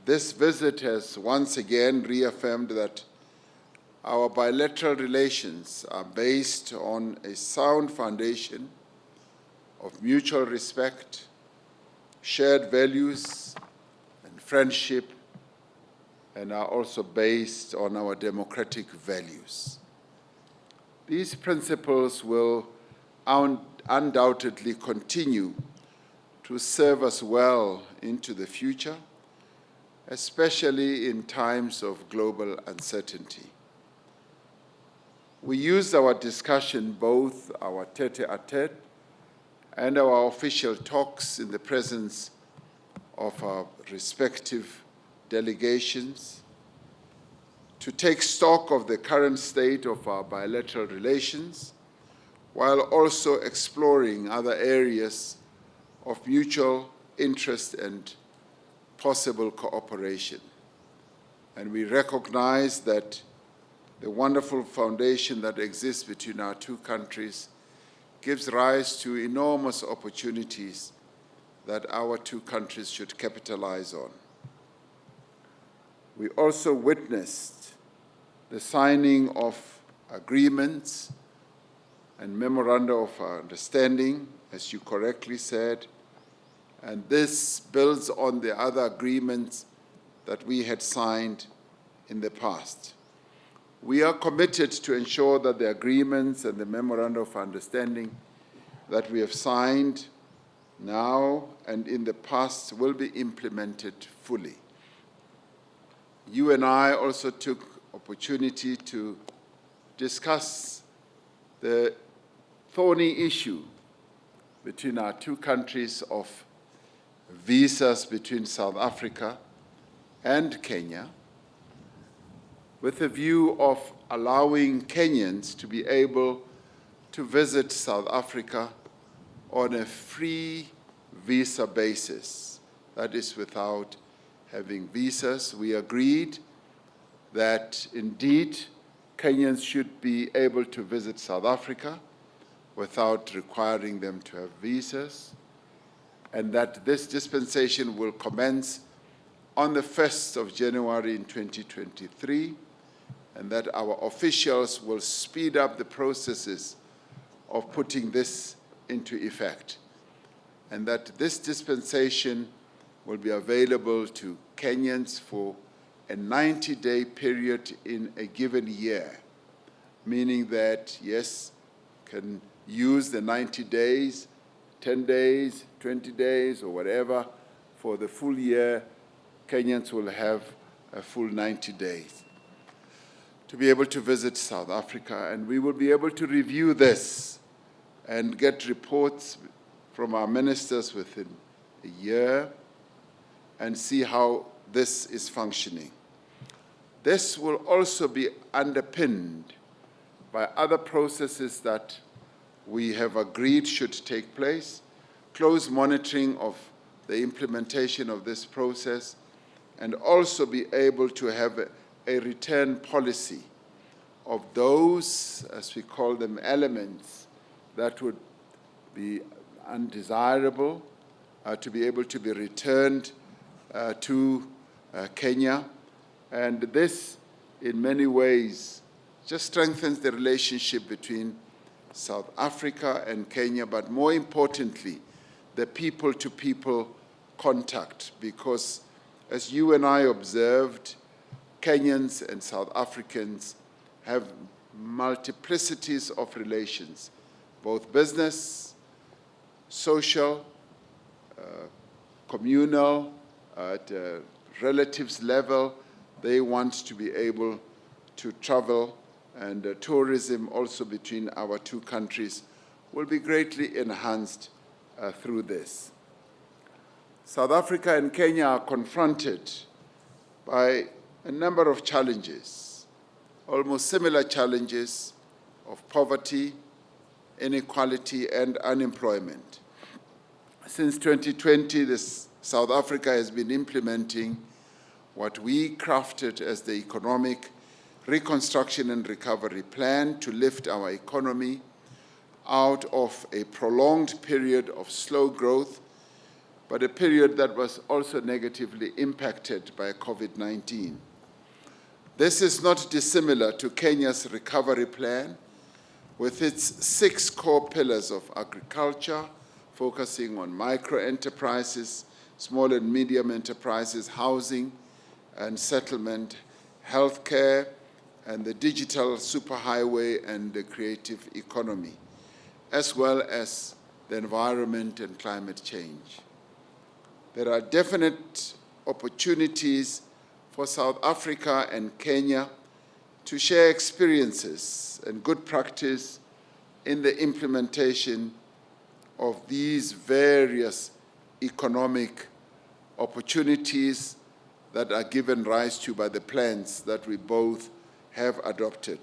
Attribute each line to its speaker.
Speaker 1: This visit has once again reaffirmed that our bilateral relations are based on a sound foundation of mutual respect, shared values, and friendship, and are also based on our democratic values. These principles will undoubtedly continue to serve us well into the future, especially in times of global uncertainty. We used our discussion, both our tete-a-tete and our official talks in the presence of our respective delegations, to take stock of the current state of our bilateral relations, while also exploring other areas of mutual interest and possible cooperation. And we recognize that the wonderful foundation that exists between our two countries gives rise to enormous opportunities that our two countries should capitalize on. We also witnessed the signing of agreements and memoranda of understanding, as you correctly said, and this builds on the other agreements that we had signed in the past. We are committed to ensure that the agreements and the memoranda of understanding that we have signed now and in the past will be implemented fully. You and I also took opportunity to discuss the thorny issue between our two countries of visas between South Africa and Kenya, with a view of allowing Kenyans to be able to visit South Africa on a free visa basis, that is without having visas. We agreed that indeed Kenyans should be able to visit South Africa without requiring them to have visas, and that this dispensation will commence on the 1st of January in 2023, and that our officials will speed up the processes of putting this into effect, and that this dispensation will be available to Kenyans for a 90-day period in a given year, meaning that, yes, can use the 90 days, 10 days, 20 days, or whatever. For the full year, Kenyans will have a full 90 days to be able to visit South Africa, and we will be able to review this and get reports from our ministers within a year and see how this is functioning. This will also be underpinned by other processes that we have agreed should take place, close monitoring of the implementation of this process, and also be able to have a return policy of those, as we call them, elements that would be undesirable to be able to be returned to Kenya. And this, in many ways, just strengthens the relationship between South Africa and Kenya, but more importantly, the people-to-people contact, because as you and I observed, Kenyans and South Africans have multiplicities of relations, both business, social, communal, at relatives level. They want to be able to travel, and tourism also between our two countries will be greatly enhanced through this. South Africa and Kenya are confronted by a number of challenges, almost similar challenges of poverty, inequality, and unemployment. Since 2020, South Africa has been implementing what we crafted as the Economic Reconstruction and Recovery Plan to lift our economy out of a prolonged period of slow growth but a period that was also negatively impacted by COVID-19. This is not dissimilar to Kenya's recovery plan, with its 6 core pillars of agriculture, focusing on micro-enterprises, small and medium enterprises, housing and settlement, healthcare, and the digital superhighway and the creative economy, as well as the environment and climate change. There are definite opportunities for South Africa and Kenya to share experiences and good practice in the implementation of these various economic opportunities that are given rise to by the plans that we both have adopted.